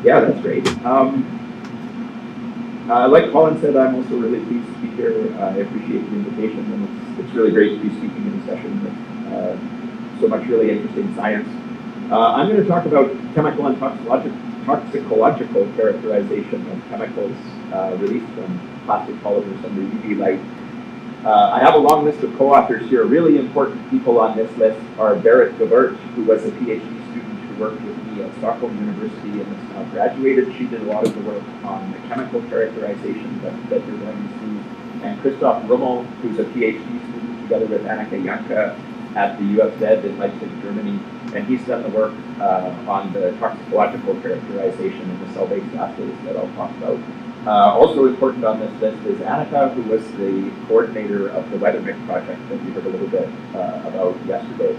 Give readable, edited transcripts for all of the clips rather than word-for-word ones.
Yeah, that's great. Like Colin said, I'm also really pleased to be here. I appreciate the invitation, and it's really great to be speaking in a session with so much really interesting science. I'm going to talk about chemical and toxicological characterization of chemicals released from plastic polymers under UV light. I have a long list of co-authors here. Really important people on this list are Berit Govert, who was a PhD student who worked with me at Stockholm University and has now graduated. She did a lot of the work on the chemical characterization that you're going to see. And Christoph Rummel, who's a PhD student together with Annika Janke at the UFZ in Leipzig, Germany. And he's done the work on the toxicological characterization and the cell-based assays that I'll talk about. Also important on this list is Annika, who was the coordinator of the WeatherMix project that we heard a little bit about yesterday.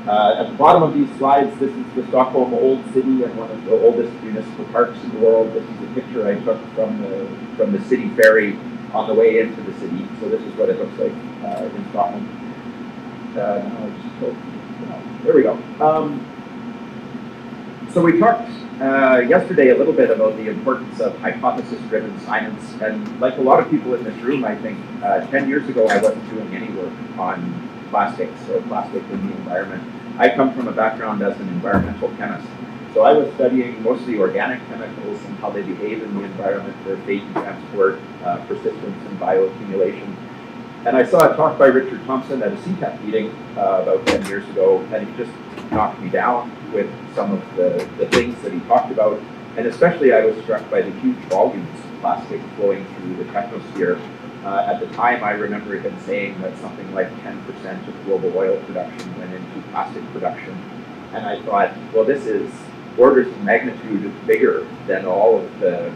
At the bottom of these slides, this is the Stockholm Old City and one of the oldest municipal parks in the world. This is a picture I took from the city ferry on the way into the city. So this is what it looks like in Stockholm. There we go. So we talked yesterday a little bit about the importance of hypothesis-driven science, and like a lot of people in this room, I think 10 years ago I wasn't doing any work on plastics or plastic in the environment. I come from a background as an environmental chemist, so I was studying mostly organic chemicals and how they behave in the environment, their fate and transport, persistence and bioaccumulation. And I saw a talk by Richard Thompson at a CTEP meeting about 10 years ago, and he just knocked me down with some of the things that he talked about. And especially I was struck by the huge volumes of plastic flowing through the technosphere. At the time, I remember him saying that something like 10% of global oil production went into plastic production. And I thought, well, this is orders of magnitude bigger than all of the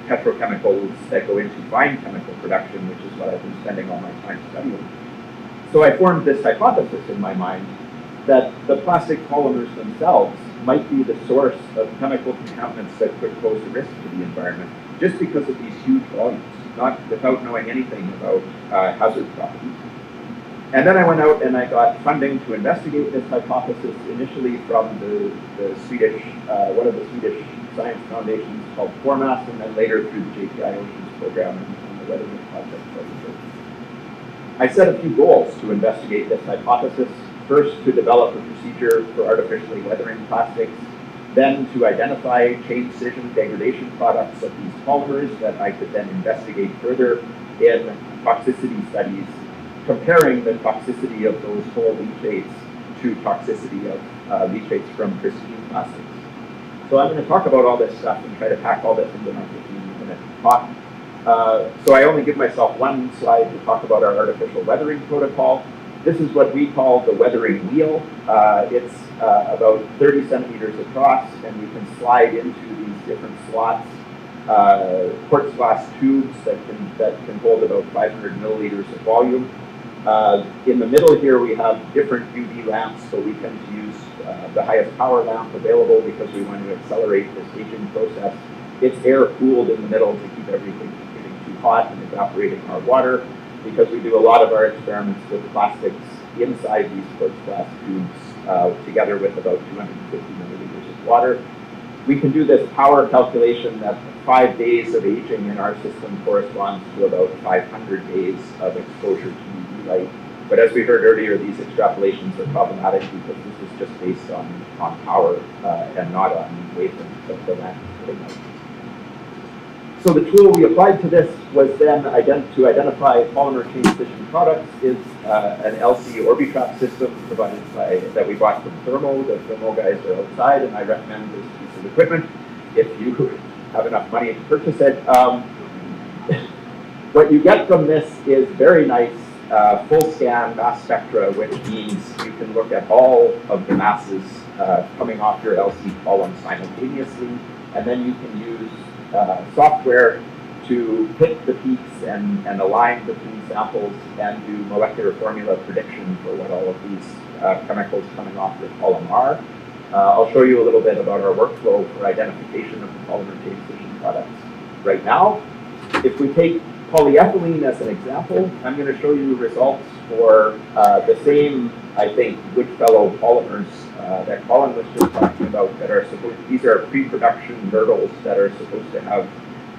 petrochemicals that go into fine chemical production, which is what I've been spending all my time studying. So I formed this hypothesis in my mind that the plastic polymers themselves might be the source of chemical contaminants that could pose a risk to the environment, just because of these huge volumes, not without knowing anything about hazard properties. And then I went out and I got funding to investigate this hypothesis, initially from the Swedish, one of the Swedish science foundations called Formas, and then later through the JPI Oceans program and the WeatherMix project. I set a few goals to investigate this hypothesis. First, to develop a procedure for artificially weathering plastics, then to identify chain scission degradation products of these polymers that I could then investigate further in toxicity studies, comparing the toxicity of those whole leachates to toxicity of leachates from pristine plastics. So I'm going to talk about all this stuff and try to pack all this into my 15-minute talk. So I only give myself one slide to talk about our artificial weathering protocol. This is what we call the weathering wheel. It's about 30 centimeters across, and you can slide into these different slots, quartz glass tubes that can hold about 500 milliliters of volume. In the middle here, we have different UV lamps, so we tend to use the highest power lamp available because we want to accelerate this aging process. It's air cooled in the middle to keep everything from getting too hot and evaporating our water, because we do a lot of our experiments with plastics inside these quartz glass tubes, together with about 250 milliliters of water. We can do this power calculation that 5 days of aging in our system corresponds to about 500 days of exposure to UV light. But as we heard earlier, these extrapolations are problematic because this is just based on power and not on wavelengths that the lamp is putting out. So the tool we applied to this was then to identify polymer chain scission products is an LC Orbitrap system that we bought from Thermo. The Thermo guys are outside, and I recommend this piece of equipment if you have enough money to purchase it. What you get from this is very nice full scan mass spectra, which means you can look at all of the masses coming off your LC column simultaneously, and then you can use software to pick the peaks and align between samples and do molecular formula prediction for what all of these chemicals coming off the column are. I'll show you a little bit about our workflow for identification of the polymer chain scission products right now. If we take polyethylene as an example, I'm going to show you results for the same, I think, Goodfellow polymers that Colin was just talking about that are supposed, these are pre-production nurdles that are supposed to have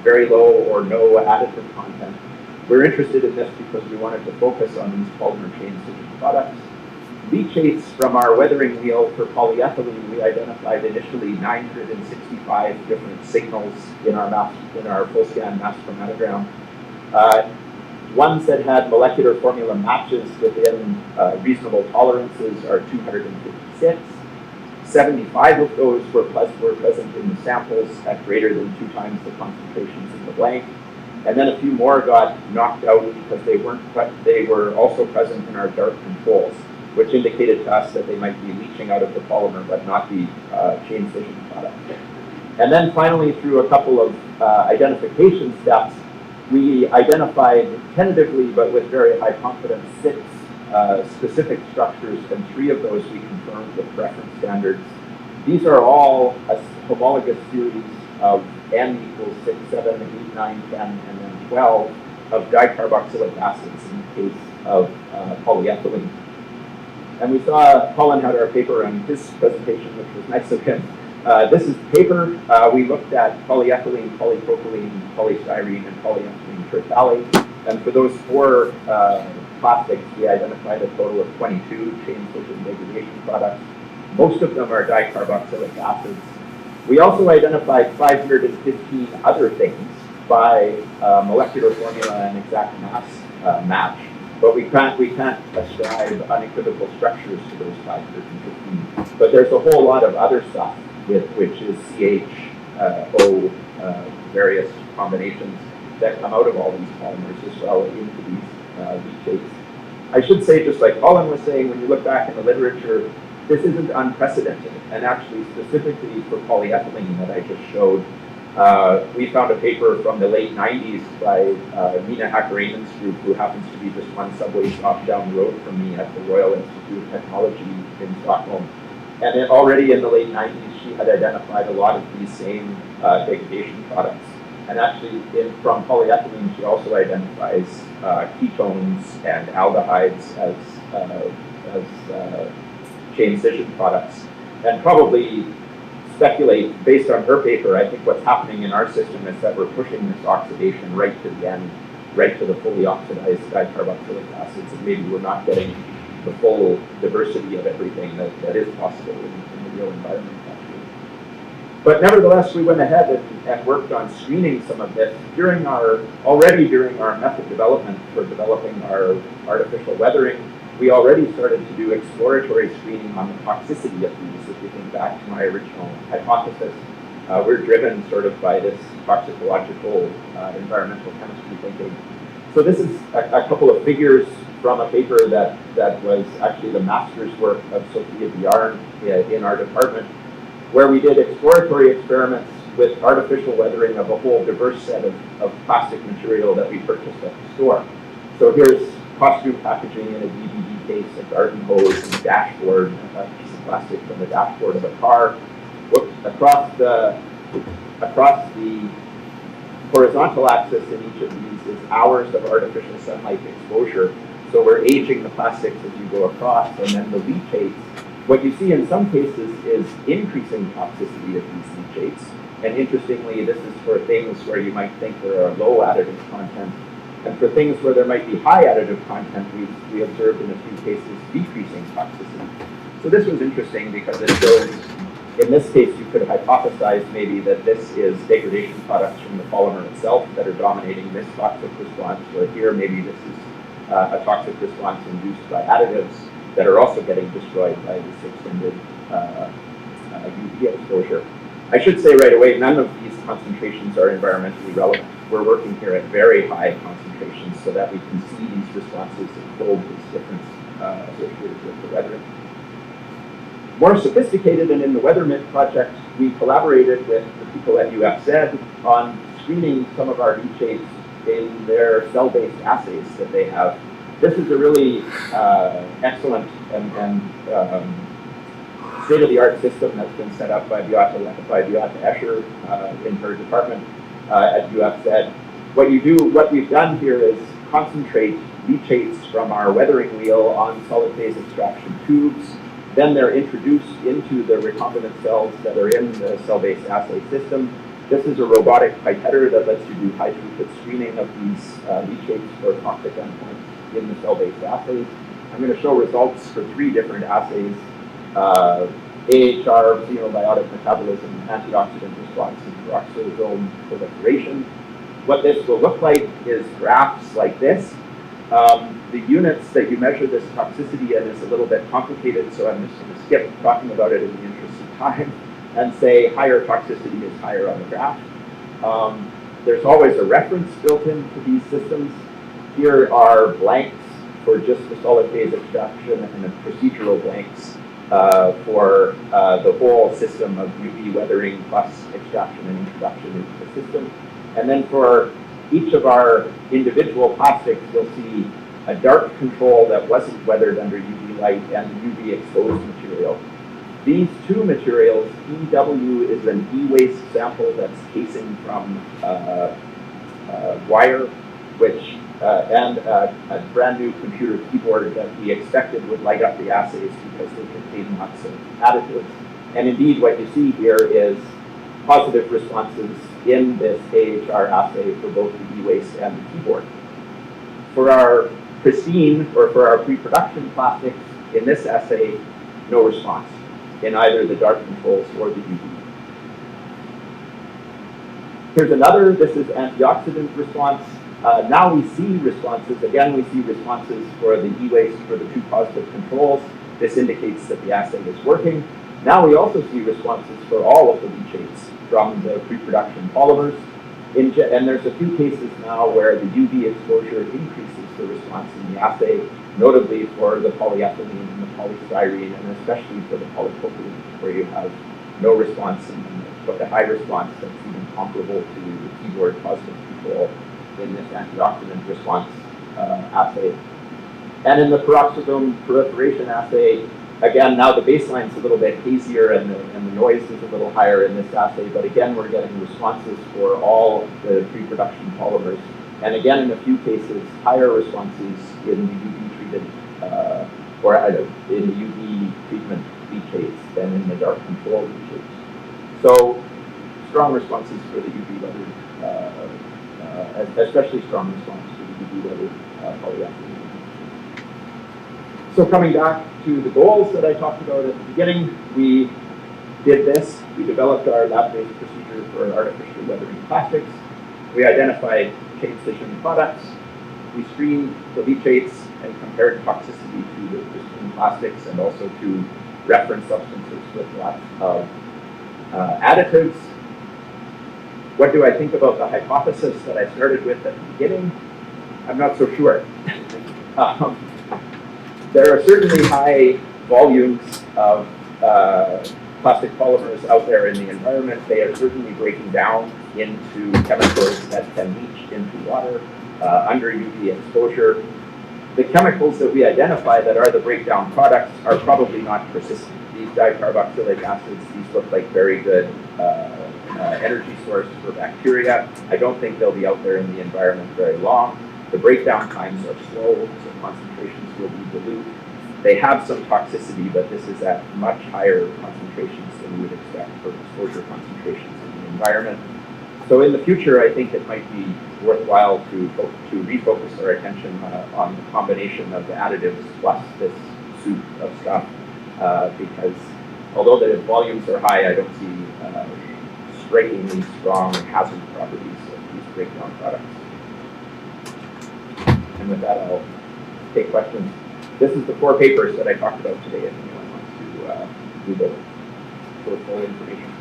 very low or no additive content. We're interested in this because we wanted to focus on these polymer chain stitching products. Leachates from our weathering wheel for polyethylene, we identified initially 965 different signals in our full scan mass chromatogram. Ones that had molecular formula matches within reasonable tolerances are 256. 75 of those were present in the samples at greater than 2 times the concentrations in the blank. And then a few more got knocked out because they were also present in our dark controls, which indicated to us that they might be leaching out of the polymer but not the chain stitching product. And then finally, through a couple of identification steps, we identified tentatively but with very high confidence 6 specific structures, and 3 of those we confirmed with reference standards. These are all a homologous series of n equals 6, 7, 8, 9, 10, and then 12 of dicarboxylic acids in the case of polyethylene. And we saw Colin had our paper on his presentation, which was nice of him. This is the paper. We looked at polyethylene, polypropylene, polystyrene, and polyethylene terephthalate. And for those 4 plastics, we identified a total of 22 chain stitching degradation products. Most of them are dicarboxylic acids. We also identified 515 other things by molecular formula and exact mass match. But we can't ascribe unequivocal structures to those 515. But there's a whole lot of other stuff which is CH, O, various combinations that come out of all these polymers as well into these leachates. I should say, just like Colin was saying, when you look back in the literature, this isn't unprecedented. And actually, specifically for polyethylene that I just showed, we found a paper from the late 90s by Mina Hakkarainen's group, who happens to be just 1 subway stop down the road from me at the Royal Institute of Technology in Stockholm. And then already in the late 90s, she had identified a lot of these same degradation products. And actually, from polyethylene, she also identifies ketones and aldehydes as chain scission products. And probably speculate, based on her paper, I think what's happening in our system is that we're pushing this oxidation right to the end, right to the fully oxidized dicarboxylic acids, and maybe we're not getting the full diversity of everything that is possible in the real environment, actually. But nevertheless, we went ahead and worked on screening some of this already during our method development for developing our artificial weathering. We already started to do exploratory screening on the toxicity of these. If you think back to my original hypothesis, we're driven sort of by this toxicological environmental chemistry thinking. So this is a couple of figures from a paper that was actually the master's work of Sophia Bjarn in our department, where we did exploratory experiments with artificial weathering of a whole diverse set of plastic material that we purchased at the store. So here's costume packaging in a DVD case, a garden hose, and a dashboard, a piece of plastic from the dashboard of a car. Across the horizontal axis in each of these is hours of artificial sunlight exposure. So we're aging the plastics as you go across, and then the leachates. What you see in some cases is increasing toxicity of these leachates. And interestingly, this is for things where you might think there are low additive content. And for things where there might be high additive content, we observed in a few cases decreasing toxicity. So this was interesting because it shows, in this case, you could hypothesize maybe that this is degradation products from the polymer itself that are dominating this toxic response, where here maybe this is a toxic response induced by additives that are also getting destroyed by this extended UV exposure. I should say right away, none of these concentrations are environmentally relevant. We're working here at very high concentrations so that we can see these responses and probe this difference associated with the weathering. More sophisticated, and in the WeatherMint project, we collaborated with the people at UFZ on screening some of our leachates in their cell-based assays that they have. This is a really excellent and state-of-the-art system that's been set up by Beate Escher in her department at UFZ. What we've done here is concentrate leachates from our weathering wheel on solid phase extraction tubes. Then they're introduced into the recombinant cells that are in the cell-based assay system. This is a robotic pipetter that lets you do high throughput screening of these leachates for toxic endpoints in the cell-based assays. I'm going to show results for 3 different assays: AHR, xenobiotic metabolism, antioxidant response, and peroxisome proliferation. What this will look like is graphs like this. The units that you measure this toxicity in is a little bit complicated, so I'm just going to skip talking about it in the interest of time and say higher toxicity is higher on the graph. There's always a reference built into these systems. Here are blanks for just the solid phase extraction and the procedural blanks for the whole system of UV weathering plus extraction and introduction into the system. And then for each of our individual plastics, you'll see a dark control that wasn't weathered under UV light and UV exposed material. These 2 materials, EW is an e-waste sample that's casing from wire, which and a brand new computer keyboard that we expected would light up the assays because they contain lots of additives. And indeed, what you see here is positive responses in this AHR assay for both the e-waste and the keyboard. For our pristine, or for our pre-production plastics, in this assay, no response in either the dark controls or the UV. Here's another, this is antioxidant response. Now we see responses, again we see responses for the e-waste for the 2 positive controls. This indicates that the assay is working. Now we also see responses for all of the leachates from the pre-production polymers. And there's a few cases now where the UV exposure increases the response in the assay, notably for the polyethylene and the polystyrene, and especially for the polypropylene, where you have no response but a high response that's even comparable to the keyboard positive control in this antioxidant response assay. And in the peroxisome proliferation assay, again, now the baseline's a little bit hazier and the noise is a little higher in this assay, but again, we're getting responses for all the pre-production polymers. And again, in a few cases, higher responses in the UV treated, or in the UV treatment leachates than in the dark control leachates. So, strong responses for the UV weathered, especially strong responses for the UV weathered polyethylene. So coming back to the goals that I talked about at the beginning, we did this. We developed our lab-based procedure for artificially weathering plastics. We identified chain station products. We screened the leachates and compared toxicity to the pristine plastics and also to reference substances with lots of additives. What do I think about the hypothesis that I started with at the beginning? I'm not so sure. There are certainly high volumes of plastic polymers out there in the environment. They are certainly breaking down into chemicals that can leach into water under UV exposure. The chemicals that we identify that are the breakdown products are probably not persistent. These dicarboxylic acids, these look like very good energy source for bacteria. I don't think they'll be out there in the environment very long. The breakdown times are slow, so concentrations will be dilute. They have some toxicity, but this is at much higher concentrations than we would expect for exposure concentrations in the environment. So in the future, I think it might be worthwhile to refocus our attention on the combination of the additives plus this soup of stuff, because although the volumes are high, I don't see strikingly strong hazard properties of these breakdown products. And with that, I'll take questions. This is the 4 papers that I talked about today, if anyone wants to do the full information.